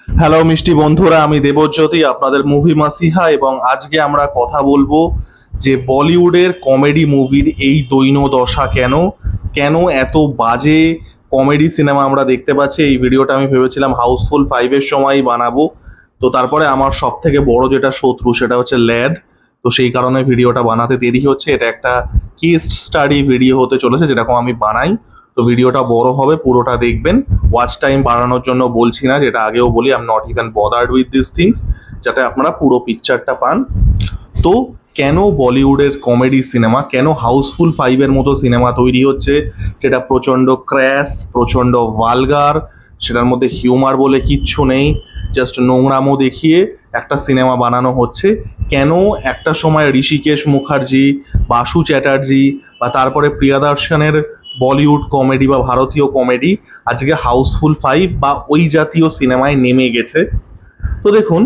Hello মিষ্টি বন্ধুরা, আমি দেবজ্যোতি, আপনাদের মুভি মাসিহা। এবং আজকে আমরা কথা বলবো যে বলিউডের কমেডি মুভির এই দৈন্যদশা কেন কেন এত বাজে কমেডি সিনেমা আমরা দেখতে পাচ্ছি। এই ভিডিওটা আমি ভেবেছিলাম হাউসফুল 5-এর সময়ই বানাবো, তো তারপরে আমার সব থেকে বড় যেটা শত্রু সেটা হচ্ছে ল্যাদ। তো সেই কারণে ভিডিওটা বানাতে দেরি হচ্ছে। এটা একটা কেস স্টাডি ভিডিও হতে চলেছে, যেরকম আমি বানাই। তো ভিডিওটা বড় হবে, পুরোটা দেখবেন। ওয়াচ টাইম বাড়ানোর জন্য বলছি না, যেটা আগেও বলি, I am not even bothered with this things, যাতে আপনারা পুরো পিকচারটা পান। তো কেন বলিউডের কমেডি সিনেমা, কেন হাউসফুল 5-এর মতো সিনেমা তৈরি হচ্ছে, যেটা প্রচণ্ড ক্র্যাশ, প্রচণ্ড ভালগার, সেটার মধ্যে হিউমার বলে কিচ্ছু নেই, জাস্ট নোংরামো দেখিয়ে একটা সিনেমা বানানো হচ্ছে। কেন একটা সময় ঋষিকেশ মুখার্জি, বাসু চ্যাটার্জি বা তারপরে প্রিয়াদর্শনের বলিউড কমেডি বা ভারতীয় কমেডি আজকে হাউসফুল 5 বা ওই জাতীয় সিনেমায় নেমে গেছে। তো দেখুন,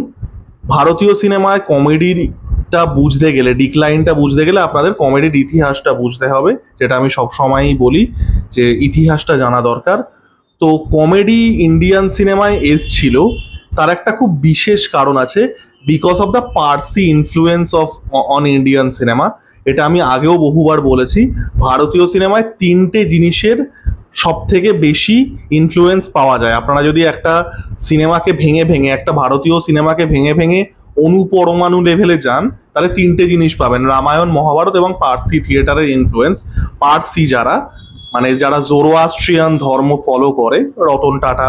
ভারতীয় সিনেমায় কমেডিটা বুঝতে গেলে, ডিক্লাইনটা বুঝতে গেলে আপনাদের কমেডির ইতিহাসটা বুঝতে হবে, যেটা আমি সবসময়ই বলি যে ইতিহাসটা জানা দরকার। তো কমেডি ইন্ডিয়ান সিনেমায় এসছিল, তার একটা খুব বিশেষ কারণ আছে, because of the Parsi influence of on Indian cinema. এটা আমি আগেও বহুবার বলেছি। ভারতীয় সিনেমায় তিনটে জিনিসের সব থেকে বেশি ইনফ্লুয়েন্স পাওয়া যায়। আপনারা যদি একটা সিনেমাকে ভেঙে ভেঙে, একটা ভারতীয় সিনেমাকে ভেঙে ভেঙে অনুপরমাণু লেভেলে যান, তাহলে তিনটে জিনিস পাবেন: রামায়ণ, মহাভারত এবং পার্সি থিয়েটারের ইনফ্লুয়েন্স। পার্সি যারা, মানে যারা জোরোয়াস্ট্রিয়ান ধর্ম ফলো করে, রতন টাটা,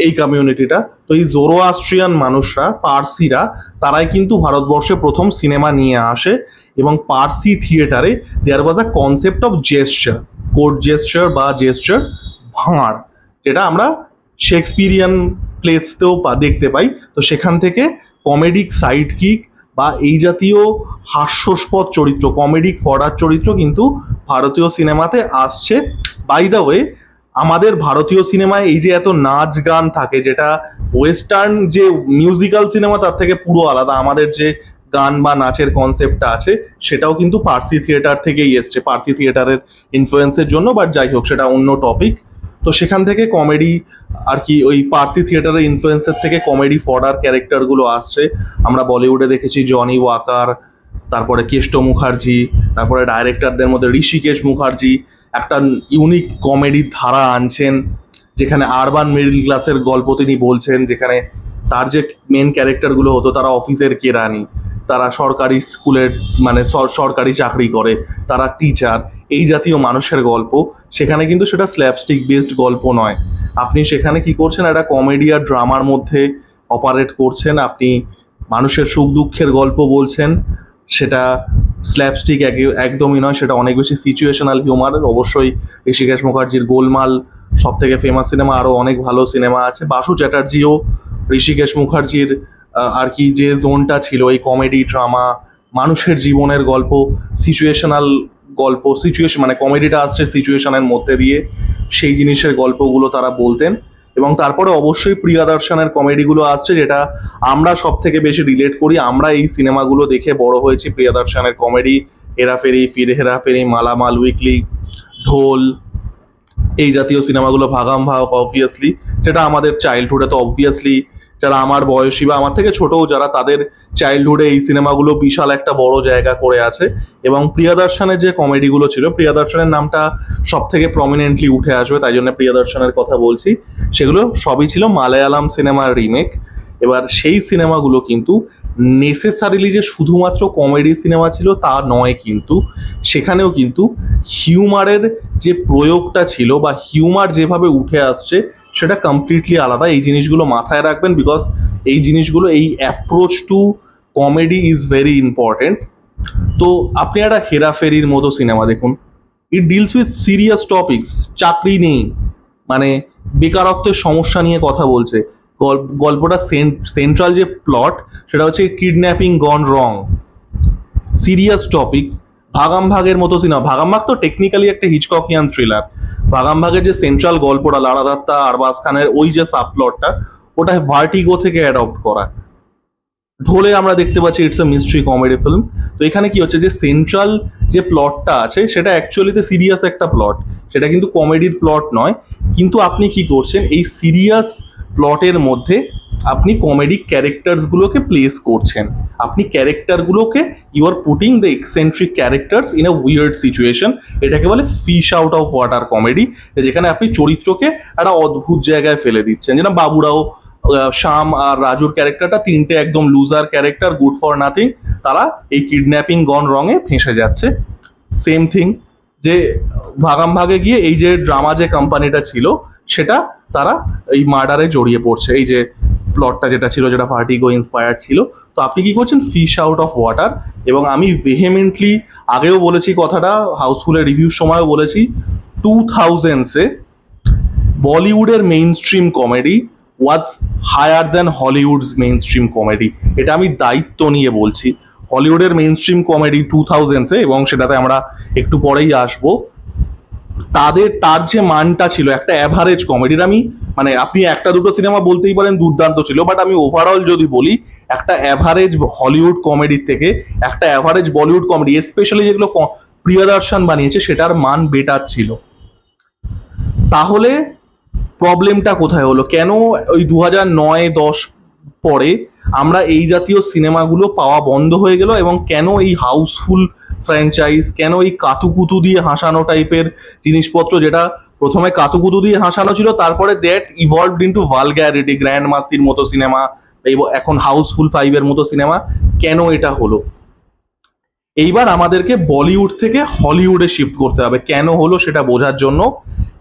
এই কমিউনিটিটা, তো এই জোরোয়াস্ট্রিয়ান মানুষরা, পার্সিরা, তারাই কিন্তু ভারতবর্ষে প্রথম সিনেমা নিয়ে আসে। এবং পার্সি থিয়েটারে there was a concept of gesture, code gesture বা জেস্চার ভাঁড়, যেটা আমরা শেক্সপিরিয়ান প্লেসতেও দেখতে পাই। তো সেখান থেকে কমেডিক সাইড কিক বা এই জাতীয় হাস্যস্পদ চরিত্র, কমেডিক ফডার চরিত্র কিন্তু ভারতীয় সিনেমাতে আসছে। বাই দ্য ওয়ে, আমাদের ভারতীয় সিনেমায় এই যে এত নাচ গান থাকে, যেটা ওয়েস্টার্ন যে মিউজিক্যাল সিনেমা তার থেকে পুরো আলাদা। আমাদের যে গান বা নাচের কনসেপ্টটা আছে, সেটাও কিন্তু পার্সি থিয়েটার থেকেই এসছে, পার্সি থিয়েটারের ইনফ্লুয়েন্সের জন্য। বাট যাই হোক, সেটা অন্য টপিক। তো সেখান থেকে কমেডি আর কি, ওই পার্সি থিয়েটারের ইনফ্লুয়েন্সের থেকে কমেডি ফডার ক্যারেক্টারগুলো আসছে। আমরা বলিউডে দেখেছি জনি ওয়াকার, তারপরে কেষ্ট মুখার্জি, তারপরে ডাইরেক্টরদের মধ্যে ঋষিকেশ মুখার্জি একটা ইউনিক কমেডির ধারা আনছেন, যেখানে আরবান মিডল ক্লাসের গল্প তিনি বলছেন, যেখানে তার যে মেন ক্যারেক্টারগুলো হতো তারা অফিসের কেরানি, তারা সরকারি স্কুলের মানে সরকারি চাকরি করে, তারা টিচার, এই জাতীয় মানুষের গল্প। সেখানে কিন্তু সেটা স্ল্যাপস্টিক বেসড গল্প নয়। আপনি সেখানে কি করছেন, একটা কমেডি আর ড্রামার মধ্যে অপারেট করছেন। আপনি মানুষের সুখ দুঃখের গল্প বলছেন, সেটা স্ল্যাপস্টিক একদমই নয়, সেটা অনেক বেশি সিচুয়েশনাল হিউমার। অবশ্যই ঋষিকেশ মুখার্জির গোলমাল সব থেকে ফেমাস সিনেমা, আরও অনেক ভালো সিনেমা আছে। বাসু চ্যাটার্জিও ঋষিকেশ মুখার্জির আর কি যে জোনটা ছিল, এই কমেডি ড্রামা, মানুষের জীবনের গল্প, সিচুয়েশনাল গল্প, সিচুয়েশন মানে কমেডিটা আসছে সিচুয়েশনের মধ্যে দিয়ে, সেই জিনিসের গল্পগুলো তারা বলতেন। এবং তারপরে অবশ্যই প্রিয়াদর্শনের কমেডিগুলো আসছে, যেটা আমরা সব থেকে বেশি রিলেট করি। আমরা এই সিনেমাগুলো দেখে বড় হয়েছি, প্রিয়াদর্শনের কমেডি, হেরাফেরি, ফির হেরাফেরি, মালামাল উইকলি, ঢোল, এই জাতীয় সিনেমাগুলো, ভাগাম ভাগ, অবভিয়াসলি, যেটা আমাদের চাইল্ডহুডে, তো অবভিয়াসলি যারা আমার বয়সী বা আমার থেকে ছোটও যারা, তাদের চাইল্ডহুডে এই সিনেমাগুলো বিশাল একটা বড় জায়গা করে আছে। এবং প্রিয়াদর্শনের যে কমেডিগুলো ছিল, প্রিয়াদর্শনের নামটা সব থেকে প্রমিনেন্টলি উঠে আসবে, তাই জন্য প্রিয়াদর্শনের কথা বলছি, সেগুলো সবই ছিল মালায়ালাম সিনেমার রিমেক। এবার সেই সিনেমাগুলো কিন্তু নেসেসারিলি যে শুধুমাত্র কমেডি সিনেমা ছিল তা নয়, কিন্তু সেখানেও কিন্তু হিউমারের যে প্রয়োগটা ছিল বা হিউমার যেভাবে উঠে আসছে, সেটা কমপ্লিটলি আলাদা। এই জিনিসগুলো মাথায় রাখবেন, বিকজ এই জিনিসগুলো, এই approach to comedy is very important. তো আপনি একটা হেরাফেরির মতো সিনেমা দেখুন, ইট ডিলস উইথ সিরিয়াস টপিকস। চাকরি নেই, মানে বেকারত্বের সমস্যা নিয়ে কথা বলছে। গল্পটা সেন্ট্রাল যে প্লট, সেটা হচ্ছে কিডন্যাপিং গন রং, সিরিয়াস টপিক। ভাগাম ভাগের মতো সিনেমা, ভাগাম ভাগ তো টেকনিক্যালি একটা হিচককিয়ান থ্রিলার। ভাগাম ভাগের যে সেন্ট্রাল গল্পটা, লারা দত্তা, আরবাজ খানের ওই যে সাবপ্লটটা, ওটা ভার্টিগো থেকে অ্যাডপ্ট করা। ঢোলে আমরা দেখতে পাচ্ছি it's a mystery comedy film. তো এখানে কি হচ্ছে, যে সেন্ট্রাল যে প্লটটা আছে, সেটা অ্যাকচুয়ালিতে সিরিয়াস একটা প্লট, সেটা কিন্তু কমেডির প্লট নয়। কিন্তু আপনি কি করছেন, এই সিরিয়াস প্লটের মধ্যে আপনি কমেডি ক্যারেক্টার্সগুলোকে প্লেস করছেন, আপনি ক্যারেক্টারগুলোকে you are putting the eccentric characters in a weird situation. এটাকে বলে fish out of water comedy, যেখানে আপনি চরিত্রকে একটা অদ্ভুত জায়গায় ফেলে দিচ্ছেন। যেটা বাবুরাও, শ্যাম আর রাজুর ক্যারেক্টারটা তিনটে একদম loser character, good for nothing, তারা এই কিডন্যাপিং গন রঙে ফেঁসে যাচ্ছে। সেম থিং যে ভাগাম ভাগে গিয়ে এই যে ড্রামা যে কোম্পানিটা ছিল সেটা তারা এই মার্ডারে জড়িয়ে পড়ছে, এই যে প্লটটা যেটা ছিল, যেটা ভার্টিগো ইন্সপায়ার্ড ছিল। তো আপনি কি করছেন, ফিশ আউট অফ ওয়াটার। এবং আমি ভেহেমেন্টলি আগেও বলেছি কথাটা, হাউসফুলের রিভিউর সময়ও বলেছি, 2000s বলিউডের mainstream comedy was higher than Hollywood's mainstream comedy. এটা আমি দায়িত্ব নিয়ে বলছি। হলিউডের মেইন স্ট্রিম কমেডি 2000s এবং সেটাতে আমরা একটু পরেই আসবো, তার যে মানটা ছিল একটা অ্যাভারেজ কমেডির, আমি মানে আপনি একটা দুটো সিনেমা বলতেই পারেন দুর্দান্ত ছিল, বাট আমি ওভারঅল যদি বলি একটা অ্যাভারেজ হলিউড কমেডির থেকে একটা অ্যাভারেজ বলিউড কমেডি, স্পেশালি যেগুলো প্রিয়দর্শন বানিয়েছে, সেটার মান বেটার ছিল। তাহলে প্রবলেমটা কোথায় হলো? কেন ওই 2009-10 পরে আমরা এই জাতীয় সিনেমাগুলো পাওয়া বন্ধ হয়ে গেল, এবং কেন এই হাউসফুল ফ্র্যাঞ্চাইজ, কেন এই কাতুকুতু দিয়ে হাসানো টাইপের জিনিসপত্র, যেটা প্রথমে কাতুকুতু দিয়ে হাসানো ছিল, তারপরে দ্যাট ইভলভড ইনটু ভালগ্যারিটি, গ্র্যান্ড মাস্তির মতো সিনেমা, এখন হাউসফুল 5-এর মতো সিনেমা, কেন এটা হলো? এইবার আমাদেরকে বলিউড থেকে হলিউডে শিফট করতে হবে। কেন হলো সেটা বোঝার জন্য,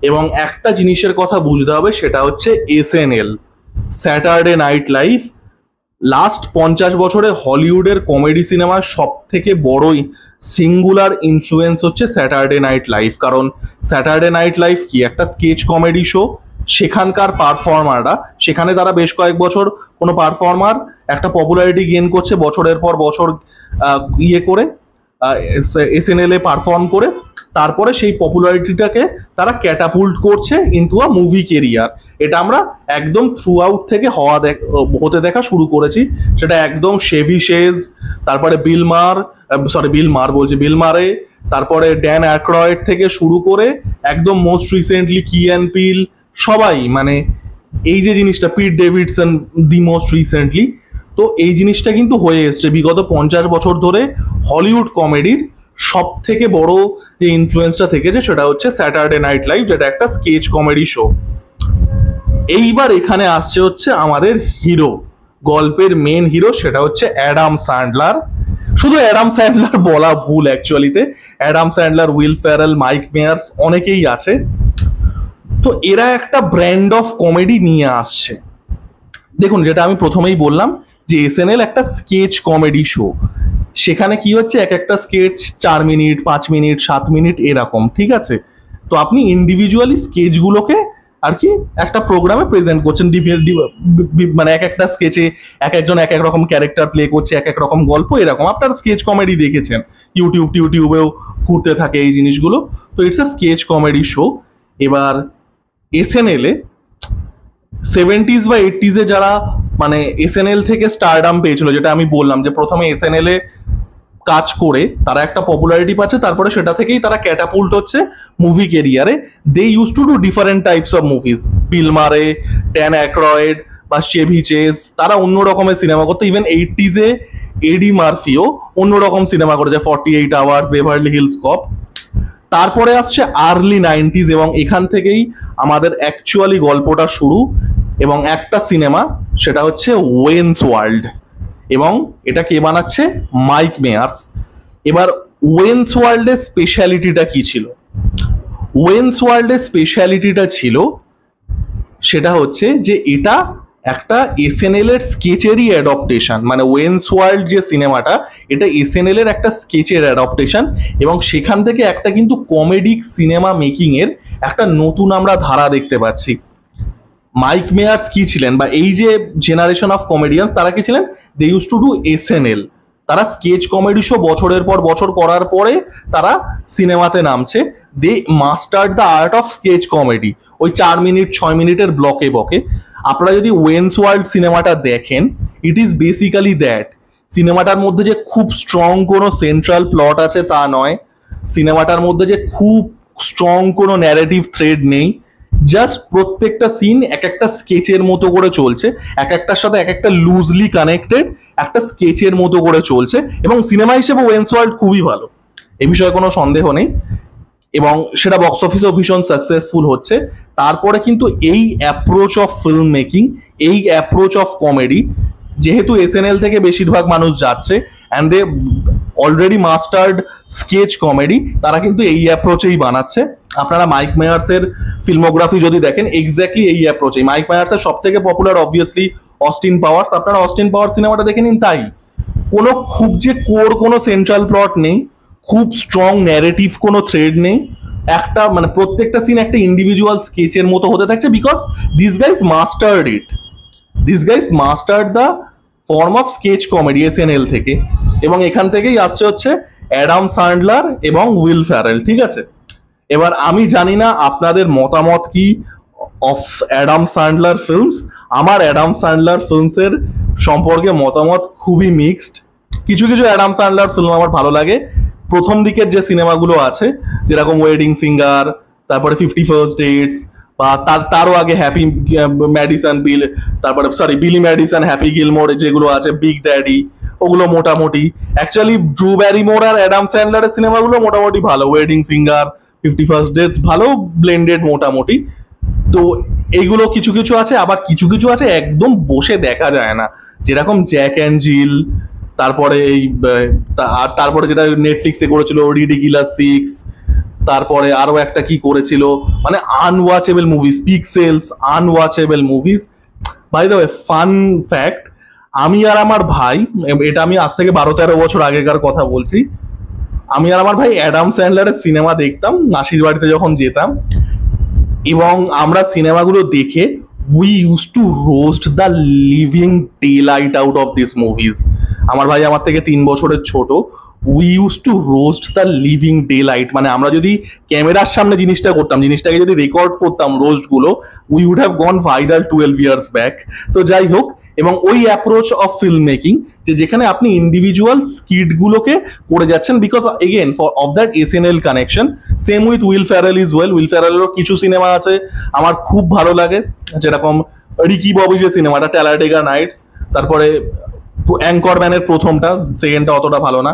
এবং একটা জিনিসের কথা বুঝতে হবে, সেটা হচ্ছে SNL, Saturday night live. Last 50 বছরে হলিউডের কমেডি সিনেমার সব থেকে বড় সিঙ্গুলার ইনফ্লুয়েন্স হচ্ছে স্যাটারডে নাইট লাইভ। কারণ স্যাটারডে নাইট লাইভ কি একটা স্কেচ কমেডি শো, সেখানকার পারফর্মাররা, সেখানে তারা বেশ কয়েক বছর কোনো পারফর্মার একটা পপুলারিটি গেইন করছে বছরের পর বছর ইয়ে করে এসএনএল এ পারফর্ম করে, তারপরে সেই পপুলারিটিটাকে তারা ক্যাটাপুল্ট করছে ইনটু আ মুভি কেরিয়ার। এটা আমরা একদম থ্রু আউট থেকে হতে দেখা শুরু করেছি। সেটা একদম শেভি শেজ, তারপরে বিল মারে, তারপরে ড্যান অ্যাক্রয়েড থেকে শুরু করে একদম মোস্ট রিসেন্টলি কি অ্যান্ড পিল, সবাই মানে এই যে জিনিসটা, পিট ডেভিডসন দি মোস্ট রিসেন্টলি। তো এই জিনিসটা কিন্তু হয়ে এসছে বিগত 50 বছর ধরে। হলিউড কমেডির সব থেকে বড় যে ইনফ্লুয়েন্সটা থেকেছে সেটা হচ্ছে স্যাটারডে নাইট লাইভ, যেটা একটা স্কেচ কমেডি শো। এইবার এখানে আসছে হচ্ছে আমাদের হিরো, গল্পের মেন হিরো, সেটা হচ্ছে অ্যাডাম স্যান্ডলার। শুধু অ্যাডাম স্যান্ডলার বলা ভুল অ্যাকচুয়ালিতে, Adam Sandler, Will Ferrell, Mike Myers, অনেকেই আছে। তো এরা একটা ব্র্যান্ড অফ কমেডি নিয়ে আসছে। দেখুন, যেটা আমি প্রথমেই বললাম যে এসএনএল একটা স্কেচ কমেডি শো, সেখানে কি হচ্ছে এক একটা স্কেচ 4 মিনিট, 5 মিনিট, 7 মিনিট এরকম, ঠিক আছে? তো আপনি ইন্ডিভিজুয়ালি স্কেচগুলোকে আর কি একটা প্রোগ্রামে প্রেজেন্ট করছেন, মানে এক একটা স্কেচে এক একজন এক এক রকম ক্যারেক্টার প্লে করছে, এক এক রকম গল্প, এরকম আপনারা স্কেচ কমেডি দেখেছেন, ইউটিউবেও ঘুরতে থাকে এই জিনিসগুলো। তো it's a sketch comedy show. এবার এসএনএল এ 70s বা 80s যারা মানে এসএনএল থেকে স্টারডাম পেয়েছিল, যেটা আমি বললাম যে প্রথমে এসএনএল এ কাজ করে তারা একটা পপুলারিটি পাচ্ছে, তারপরে সেটা থেকেই তারা ক্যাটাপুল্ট হচ্ছে মুভি কেরিয়ারে। They use to do different types of movies, Bill Murray, Dan অ্যাক্রয়েড বা চেভি চেজ, তারা অন্য রকমের সিনেমা করতো। ইভেন 80s এডি মার্ফিও অন্য রকম সিনেমা করেছে, 48 আওয়ার্স, বেভারলি হিলস কপ। তারপরে আসছে আর্লি 90s, এবং এখান থেকেই আমাদের অ্যাকচুয়ালি গল্পটা শুরু। এবং একটা সিনেমা, সেটা হচ্ছে ওয়েন্স ওয়ার্ল্ড, এবং এটা কে বানাচ্ছে? Mic Meyers. এবার ওয়েন্স ওয়ার্ল্ডের স্পেশালিটিটা কি ছিল? ওয়েন্স ওয়ার্ল্ডের স্পেশালিটিটা ছিল সেটা হচ্ছে যে এটা একটা এসএনএল এর স্কেচেরই অ্যাডপ্টেশন। মানে ওয়েন্স ওয়ার্ল্ড যে সিনেমাটা, এটা এসএনএল এর একটা স্কেচের অ্যাডপ্টেশন, এবং সেখান থেকে একটা কিন্তু কমেডিক সিনেমা মেকিং এর একটা নতুন আমরা ধারা দেখতে পাচ্ছি। মাইক মেয়ার্স কি ছিলেন, বা এই যে জেনারেশন অফ কমেডিয়ান্স, তারা কি ছিলেন? They use to do SNL. তারা স্কেচ কমেডি শো বছরের পর বছর করার পরে তারা সিনেমাতে নামছে। They mastered the art of sketch comedy, ওই 4 মিনিট 6 মিনিটের ব্লকে বকে। আপনারা যদি ওয়েন্স ওয়ার্ল্ড সিনেমাটা দেখেন, ইট ইজ বেসিক্যালি দ্যাট। সিনেমাটার মধ্যে যে খুব স্ট্রং কোনো সেন্ট্রাল প্লট আছে তা নয়, সিনেমাটার মধ্যে যে খুব স্ট্রং কোনো ন্যারেটিভ থ্রেড নেই, জাস্ট প্রত্যেকটা সিন এক একটা স্কেচের মতো করে চলছে, এক একটার সাথে এক একটা লুজলি কানেক্টেড একটা স্কেচের মতো করে চলছে, এবং সিনেমা হিসেবে ওয়েন্সওয়ার্ল্ড খুবই ভালো, এ বিষয়ে কোনো সন্দেহ নেই, এবং সেটা বক্স অফিসেও ভীষণ সাকসেসফুল হচ্ছে। তারপরে কিন্তু এই অ্যাপ্রোচ অফ ফিল্ম মেকিং, এই অ্যাপ্রোচ অফ কমেডি, যেহেতু এসএনএল থেকে বেশিরভাগ মানুষ যাচ্ছে and they already mastered sketch comedy, তারা কিন্তু এই অ্যাপ্রোচেই বানাচ্ছে। আপনারা মাইক মায়ার্সের ফিল্মোগ্রাফি যদি দেখেন, এক্স্যাক্টলি এই অ্যাপ্রোচেই। মাইক মায়ার্সের সব থেকে পপুলার অবভিয়াসলি অস্টিন পাওয়ার্স, আপনারা অস্টিন পাওয়ার সিনেমাটা দেখে নিন। তাই কোনো খুব যে কোর কোনো সেন্ট্রাল প্লট নেই, খুব স্ট্রং ন্যারেটিভ কোনো থ্রেড নেই, একটা মানে প্রত্যেকটা সিন একটা ইন্ডিভিজুয়াল স্কেচের মতো হতে থাকছে, because this guys mustard it, this guys mustard the form of sketch comedy SNL থেকে, এবং এখান থেকেই আসছে হচ্ছে অ্যাডাম স্যান্ডলার এবং উইল ফ্যারেল। ঠিক আছে, এবার আমি জানি না আপনাদের মতামত কি অফ অ্যাডাম স্যান্ডলার ফিল্মস। আমার অ্যাডাম স্যান্ডলার ফিল্মসের সম্পর্কে মতামত খুবই মিক্সড। কিছু কিছু অ্যাডাম স্যান্ডলার ফিল্ম আমার ভালো লাগে, প্রথম দিকের যে সিনেমাগুলো আছে যেরকম ওয়েডিং সিঙ্গার, তারপরে 51st ডেটস, বা তারও আগে হ্যাপি ম্যাডিসন বিল, তারপরে সরি বিলি ম্যাডিসন, হ্যাপি গিলমোর যেগুলো আছে, বিগ ড্যাডি, ওগুলো মোটামুটি। অ্যাকচুয়ালি ড্রু ব্যারিমোর আর অ্যাডাম স্যান্ডলারের সিনেমাগুলো মোটামুটি ভালো, ওয়েডিং সিঙ্গার, 51st ডেটস ভালো ব্লেন্ডেড মোটামুটি। তো এইগুলো কিছু কিছু আছে, আবার কিছু কিছু আছে একদম বসে দেখা যায় না, যেরকম জ্যাক অ্যান্ড জিল, তারপরে এই আর তারপরে যেটা নেটফ্লিক্সে করেছিল রিডিকিলাস 6, তারপরে আরো একটা কি করেছিল, মানে unwatchable movies, Pixels, unwatchable movies. By the way, fun fact, আমি আর আমার ভাই, এটা আমি আজ থেকে 12-13 বছর আগেকার কথা বলছি, আমি আর আমার ভাই অ্যাডাম স্যান্ডলারের সিনেমা দেখতাম মাসির বাড়িতে যখন যেতাম, এবং আমরা সিনেমাগুলো দেখে we use to roast the living delight out of this movies. আমার ভাই আমার থেকে 3 বছরের ছোট, we use to roast the living delight, মানে আমরা যদি ক্যামেরার সামনে জিনিসটা করতাম, জিনিসটাকে যদি রেকর্ড করতাম রোস্টগুলো, we would have gone viral 12 years back. তো যাই হোক, এবং ওই অ্যাপ্রোচ অফ ফিল্ম মেকিং, যেখানে আপনি ইন্ডিভিজুয়াল স্কিটগুলোকে করে যাচ্ছেন, because again for of that SNL connection. Same with Will Ferrell as well. Will ফ্যারেলেরও কিছু সিনেমা আছে আমার খুব ভালো লাগে, যেরকম রিকি ববি যে সিনেমাটা ট্যালাডেগা নাইটস, তারপরে অ্যাঙ্করম্যানের প্রথমটা, সেকেন্ডটা অতটা ভালো না।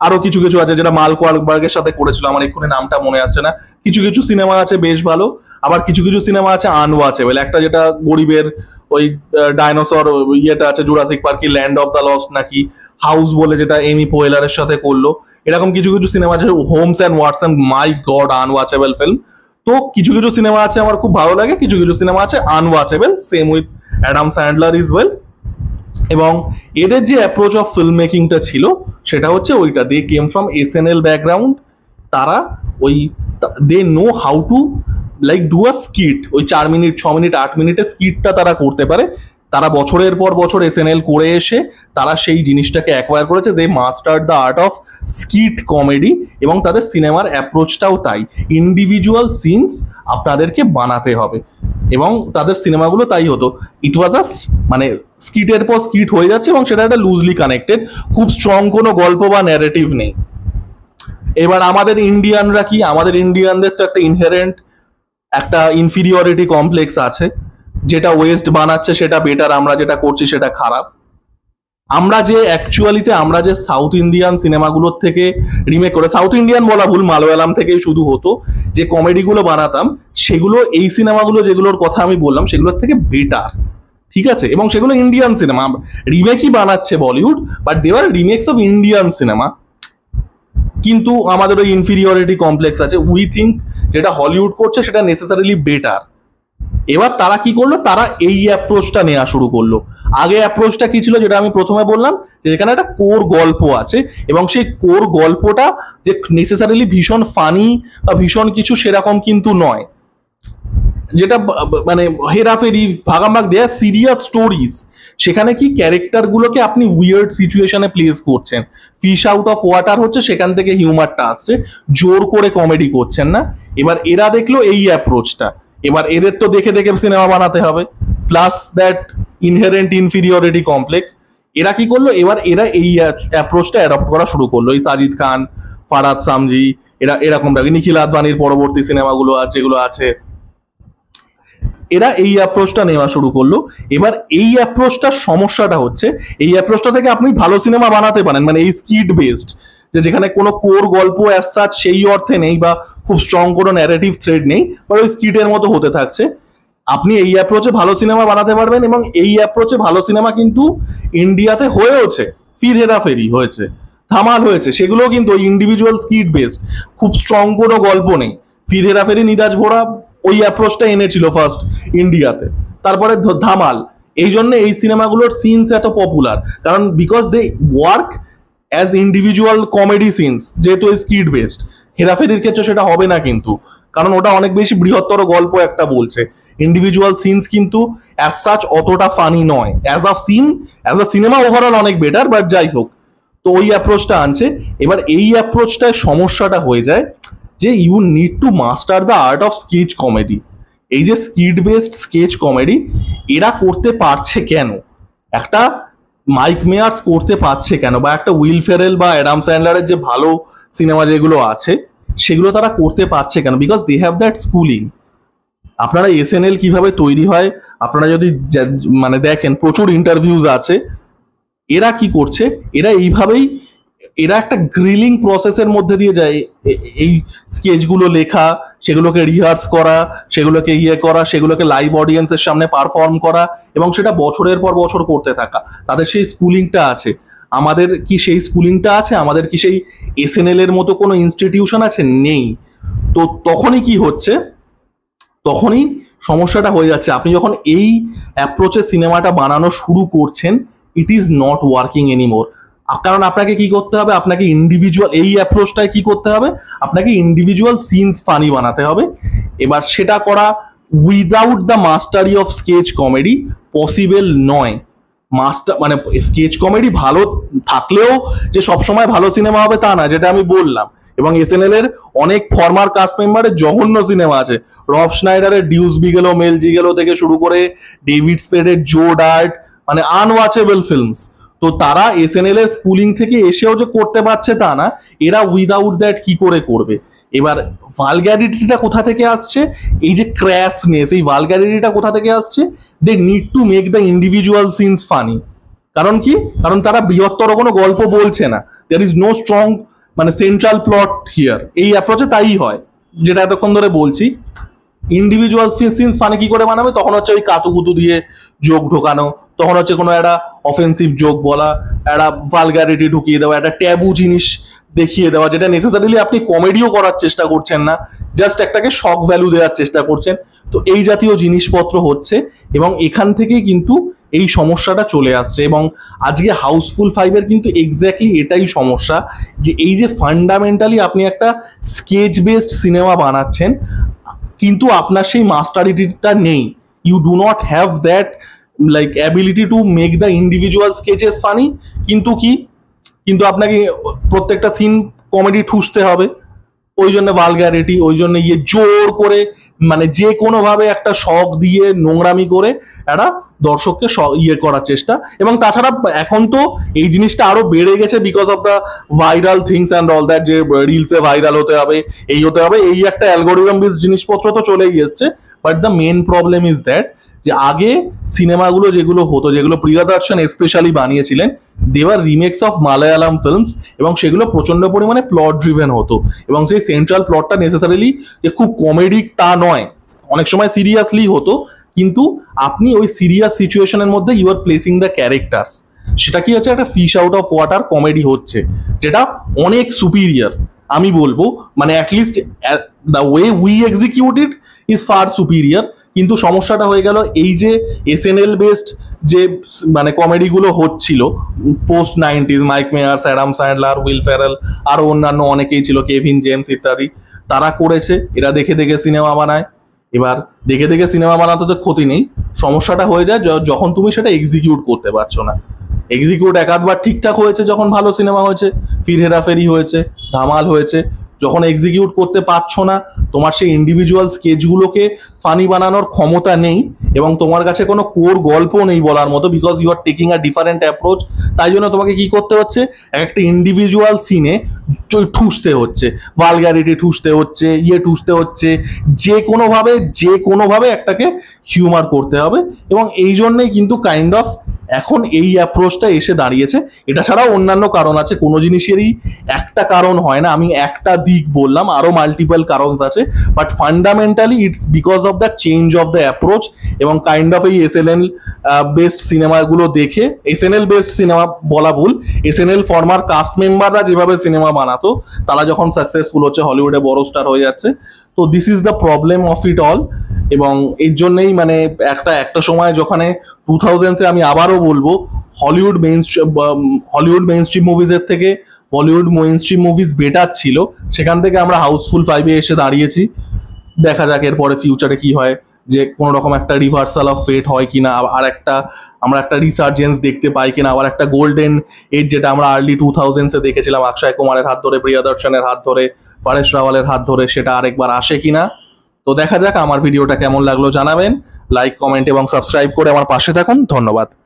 আরো কিছু কিছু আছে যেটা মার্ক ওয়াহলবার্গের সাথে করেছিল, আমার এক্ষুনি নামটা মনে আসছে না। কিছু কিছু সিনেমা আছে বেশ ভালো, আবার কিছু কিছু সিনেমা আছে আনওয়াচেবল। একটা যেটা গরিবের ওই ডাইনোসর ইয়েটা আছে, জুরাসিক পার্ক কি ল্যান্ড অফ দ্য লস্ট নাকি, হাউস বলে, যেটা এমি পোয়েলারের সাথে করলো। এরকম কিছু কিছু সিনেমা আছে, Holmes and Watson, my God unwatchable film. তো কিছু কিছু সিনেমা আছে আমার খুব ভালো লাগে, কিছু কিছু সিনেমা আছে unwatchable. Same with Adam Sandler as well. এবং এদের যে অ্যাপ্রোচ অফ ফিল্ম মেকিংটা ছিল সেটা হচ্ছে ওইটা, they came from SNL background. তারা ওই they know how to like do a skit, ওই 4 মিনিট 6 মিনিট 8 মিনিটের স্কিটটা তারা করতে পারে। তারা বছরের পর বছর এসএনএল করে এসে তারা সেই জিনিসটাকে অ্যাকোয়ার করেছে। They mastered the art of skit comedy, এবং তাদের সিনেমার অ্যাপ্রোচটাও তাই, ইন্ডিভিজুয়াল সিনস আপনাদেরকে বানাতে হবে, এবং তাদের সিনেমাগুলো তাই হতো। ইট ওয়াজ আ মানে স্কিটের পর স্কিট হয়ে যাচ্ছে, এবং সেটা একটা লুজলি কানেক্টেড, খুব স্ট্রং কোনো গল্প বা ন্যারেটিভ নেই। এবার আমাদের ইন্ডিয়ানরা কি, আমাদের ইন্ডিয়ানদের তো একটা ইনহেরেন্ট একটা ইনফিরিয়রিটি কমপ্লেক্স আছে, যেটা ওয়েস্ট বানাচ্ছে সেটা বেটার, আমরা যেটা করছি সেটা খারাপ। আমরা যে অ্যাকচুয়ালিতে আমরা যে সাউথ ইন্ডিয়ান সিনেমাগুলোর থেকে রিমেক করে, সাউথ ইন্ডিয়ান বলা ভুল, মালয়ালাম থেকেই শুধু হতো, যে কমেডিগুলো বানাতাম, সেগুলো এই সিনেমাগুলো যেগুলোর কথা আমি বললাম সেগুলোর থেকে বেটার। ঠিক আছে, এবং সেগুলো ইন্ডিয়ান সিনেমা, রিমেকই বানাচ্ছে বলিউড, বাট দেওয়ার রিমেক্স অফ ইন্ডিয়ান সিনেমা। কিন্তু আমাদের ওই ইনফিরিয়রিটি কমপ্লেক্স আছে, উই থিঙ্ক যেটা হলিউড করছে সেটা নেসেসারিলি বেটার। এবার তারা কি করলো, তারা এই অ্যাপ্রোচটা নেওয়া শুরু করলো। আগে অ্যাপ্রোচটা কি ছিল, যেটা আমি প্রথমে বললাম, যে এখানে একটা কোর গল্প আছে, এবং সেই কোর গল্পটা যে নেসেসারিলি ভীষণ ফানি বা ভীষণ কিছু সেরকম কিন্তু নয়, যেটা মানে হেরাফেরি ভাগাভাগ দেয়া সিরিয়াস স্টোরিজ। সেখানে কি ক্যারেক্টারগুলোকে আপনি উইয়ার্ড সিচুয়েশনে প্লেস করছেন, ফিশ আউট অফ ওয়াটার হচ্ছে, সেখান থেকে হিউমারটা আসছে, জোর করে কমেডি করছেন না। এবার এরা দেখলো এই অ্যাপ্রোচটা, এবার এদের তো দেখে দেখে সিনেমা বানাতে হবে, plus that inherent inferiority complex. এরা কি করলো, এবার এরা এই অ্যাপ্রোচটা অ্যাডপ্ট করা শুরু করলো। এই সাজিদ খান, ফারাদ সামজি, এরা এরকমটা, নিখিল আদবানির পরবর্তী সিনেমাগুলো যেগুলো আছে, এরা এই অ্যাপ্রোচটা নেওয়া শুরু করলো। এবার এই অ্যাপ্রোচটার সমস্যাটা হচ্ছে, এই অ্যাপ্রোচটা থেকে আপনি ভালো সিনেমা বানাতে পারেন, মানে এই স্কিড বেসড, যে যেখানে কোনো কোর গল্প অ্যাজ সাচ সেই অর্থে নেই বা খুব স্ট্রং কোনো ন্যারেটিভ থ্রেড নেই, বা ওই স্কিটের মতো হতে থাকছে, আপনি এই অ্যাপ্রোচে ভালো সিনেমা বানাতে পারবেন। এবং এই অ্যাপ্রোচে ভালো সিনেমা কিন্তু ইন্ডিয়াতে হয়েওছে, ফির হেরাফেরি হয়েছে, ধামাল হয়েছে, সেগুলো কিন্তু ওই ইন্ডিভিজুয়াল স্কিড বেসড, খুব স্ট্রং কোনো গল্প নেই। ফির হেরাফেরি, নীরাজ ভোরা ওই অ্যাপ্রোচটা এনেছিল ফার্স্ট ইন্ডিয়াতে, তারপরে ধামাল। এই জন্য এই সিনেমাগুলোর সিনস এত পপুলার, কারণ because they work as individual comedy scenes, যেহেতু স্কিড বেসড। হেরাফেরির ক্ষেত্রে সেটা হবে না কিন্তু, কারণ ওটা অনেক বেশি বৃহত্তর গল্প একটা বলছে। ইন্ডিভিজুয়াল সিনস কিন্তু অ্যাজ সাচ অতটা ফানি নয়, as a scene, as a cinema overall অনেক বেটার, বাট যাই হোক। তো ওই অ্যাপ্রোচটা আনছে। এবার এই অ্যাপ্রোচটায় সমস্যাটা হয়ে যায় যে you need to master the art of sketch comedy. এই যে স্কিড বেসড স্কেচ কমেডি এরা করতে পারছে কেন, একটা মাইক মেয়ার্স করতে পারছে কেন, বা একটা উইল ফেরেল বা অ্যাডাম স্যান্ডলারের যে ভালো সিনেমা যেগুলো আছে সেগুলো তারা করতে পারছে কেন? Because they have that schooling. আপনারা এসএনএল কিভাবে তৈরি হয় আপনারা যদি মানে দেখেন, প্রচুর ইন্টারভিউজ আছে। এরা কি করছে, এরা এইভাবেই, এরা একটা গ্রিলিং প্রসেসের মধ্যে দিয়ে যায়। এই স্কেচগুলো লেখা, সেগুলোকে রিহার্স করা, সেগুলোকে করা, সেগুলোকে লাইভ অডিয়েন্সের সামনে পারফর্ম করা, এবং সেটা বছরের পর বছর করতে থাকা। তাদের সেই স্কুলিংটা আছে। আমাদের কি সেই স্কুলিংটা আছে? আমাদের কি সেই এসএনএল এর মতো কোনো ইনস্টিটিউশন আছে? নেই। তো তখনই কি হচ্ছে, তখনই সমস্যাটা হয়ে যাচ্ছে। আপনি যখন এই অ্যাপ্রোচে সিনেমাটা বানানো শুরু করছেন, it is not working anymore. কারণ আপনাকে কি করতে হবে, আপনাকে ইন্ডিভিজুয়াল, এই অ্যাপ্রোচটায় কি করতে হবে, আপনাকে ইন্ডিভিজুয়াল সিনস ফানি বানাতে হবে। এবার সেটা করা without the mastery of sketch comedy possible নয়। মাস্টার মানে স্কেচ কমেডি ভালো থাকলেও যে সবসময় ভালো সিনেমা হবে তা না, যেটা আমি বললাম। এবং এসএনএল এর অনেক ফর্মার কাস্ট মেম্বারের জঘন্য সিনেমা আছে। রব স্নাইডারের ডিউস বিগেলো, মেল জিগেলো থেকে শুরু করে ডেভিড স্পেডের জো ডার্ট, মানে আনওয়াচেবল ফিল্মস। তো তারা এসএনএল এর স্কুলিং থেকে এসেও যে করতে পারছে তা না, এরা উইদাউট দ্যাট কি করে করবে? এবার ভালগ্যারিটিটা কোথা থেকে আসছে, এই যে ক্র্যাশনেস, এই ভালগ্যারিটিটা কোথা থেকে আসছে? They need to make the individual scenes funny. কারণ কি, কারণ তারা বৃহত্তর কোনো গল্প বলছে না। দেয়ার ইজ নো স্ট্রং মানে সেন্ট্রাল প্লট হিয়ার। এই অ্যাপ্রোচে তাই হয়, যেটা এতক্ষণ ধরে বলছি। ইন্ডিভিজুয়াল সিনস ফানি কি করে বানাবে? তখন হচ্ছে ওই কাতুকুতু দিয়ে যোগ ঢোকানো, তখন হচ্ছে কোনো একটা অফেন্সিভ যোগ বলা, একটা ভালগ্যারিটি ঢুকিয়ে দেওয়া, একটা ট্যাবু জিনিস দেখিয়ে দেওয়া, যেটা নেসেসারিলি আপনি কমেডিও করার চেষ্টা করছেন না, জাস্ট একটাকে শক ভ্যালু দেওয়ার চেষ্টা করছেন। তো এই জাতীয় জিনিসপত্র হচ্ছে, এবং এখান থেকেই কিন্তু এই সমস্যাটা চলে আসছে। এবং আজকে হাউসফুল 5-এর কিন্তু এক্স্যাক্টলি এটাই সমস্যা, যে এই যে ফান্ডামেন্টালি আপনি একটা স্কেচ বেসড সিনেমা বানাচ্ছেন, কিন্তু আপনার সেই মাস্টারিটিটা নেই। You do not have that like ability to make the individual sketches funny. কিন্তু কি, কিন্তু আপনাকে প্রত্যেকটা সিন কমেডি ঠুসতে হবে, ওই জন্য ভালগ্যারিটি, ওই জন্য জোর করে মানে যে কোনোভাবে একটা শখ দিয়ে নোংরামি করে একটা দর্শককে করার চেষ্টা। এবং তাছাড়া এখন তো এই জিনিসটা আরো বেড়ে গেছে because of the viral things and all that, যে রিলসে ভাইরাল হতে হবে, এই হতে হবে, এই একটা অ্যালগোরিদম বেস জিনিসপত্র তো চলেই এসছে। But the main problem is that, যে আগে সিনেমাগুলো যেগুলো হতো, যেগুলো প্রিয়দর্শন স্পেশালি বানিয়েছিলেন, দেওয়ার রিমেক্স অফ মালায়ালাম ফিল্মস, এবং সেগুলো প্রচন্ড পরিমাণে প্লট ড্রিভেন হতো। এবং সেই সেন্ট্রাল প্লটটা নেসেসারিলি যে খুব কমেডি তা নয়, অনেক সময় সিরিয়াসলি হতো, কিন্তু আপনি ওই সিরিয়াস সিচুয়েশনের মধ্যে you are placing the characters. সেটা কি হচ্ছে, একটা fish out of water comedy হচ্ছে, যেটা অনেক সুপিরিয়ার আমি বলবো। মানে at least the way we execute it is far superior. কিন্তু সমস্যাটা হয়ে গেল এই যে এসএনএল বেসড যে মানে কমেডিগুলো হচ্ছিল post 90s, Mike Myers, Adam Sandler, Will Ferrell, আরো অন্যান্য অনেকেই ছিল, কেভিন জেমস ইত্যাদি, তারা করেছে। এরা দেখে দেখে সিনেমা বানায়। এবার দেখে দেখে সিনেমা বানাতে তো ক্ষতি নেই, সমস্যাটা হয়ে যায় যখন তুমি সেটা এক্সিকিউট করতে পারছো না। এক্সিকিউট একাধবার ঠিকঠাক হয়েছে, যখন ভালো সিনেমা হয়েছে, ফির হেরাফেরি হয়েছে, ধামাল হয়েছে, যখন এক্সিকিউট করতে পারছো না, তোমার সেই ইন্ডিভিজুয়াল স্কেচগুলোকে ফানি বানানোর ক্ষমতা নেই এবং তোমার কাছে কোনো কোর গল্প নেই বলার মতো, because you are taking a different approach. তাই জন্য তোমাকে কি করতে হচ্ছে, একটা ইন্ডিভিজুয়াল সিনে ঠুসতে হচ্ছে, ভালগ্যারিটি ঠুসতে হচ্ছে, ঠুসতে হচ্ছে, যে কোনোভাবে একটাকে হিউমার করতে হবে। এবং এই জন্যই কিন্তু কাইন্ড অফ এখন এই অ্যাপ্রোচটা এসে দাঁড়িয়েছে। এটা ছাড়াও অন্যান্য কারণ আছে, কোনো জিনিসেরই একটা কারণ হয় না, আমি একটা দিক বললাম, আরো মাল্টিপল কারণ আছে, but fundamentally it's because of the change of the approach. এবং কাইন্ড অফ এই এসএনএল বেসড সিনেমাগুলো দেখে, এসএনএল বেসড সিনেমা বলা ভুল, এসএনএল ফর্মার কাস্ট মেম্বাররা যেভাবে সিনেমা বানাতো, তারা যখন সাকসেসফুল হচ্ছে, হলিউডে বড় স্টার হয়ে যাচ্ছে, তো this is the problem of it all. এবং এর জন্যই মানে একটা সময় যখন 2000s আমি আবারও বলবো, হলিউড মেইন স্ট্রিম মুভিজের থেকে Bollywood main stream movies better ছিল। সেখান থেকে আমরা হাউসফুল 5-এ এসে দাঁড়িয়েছি। দেখা যাক এরপরে ফিউচারে কি হয়, যে কোনো রকম একটা রিভার্সাল অফ ফেট হয় কিনা, আর আমরা একটা রিসার্জেন্স দেখতে পাই কিনা, আবার একটা গোল্ডেন এজ যেটা আমরা আর্লি 2000s-এ দেখেছিলাম অক্ষয় কুমারের হাত ধরে, প্রিয়দর্শনের হাত ধরে, পরেশ রাওয়ালের হাত ধরে, সেটা আরেকবার আসে কিনা। তো দেখা যাক। আমার ভিডিওটা কেমন লাগলো জানাবেন, লাইক, কমেন্ট এবং সাবস্ক্রাইব করে আমার পাশে থাকুন। ধন্যবাদ।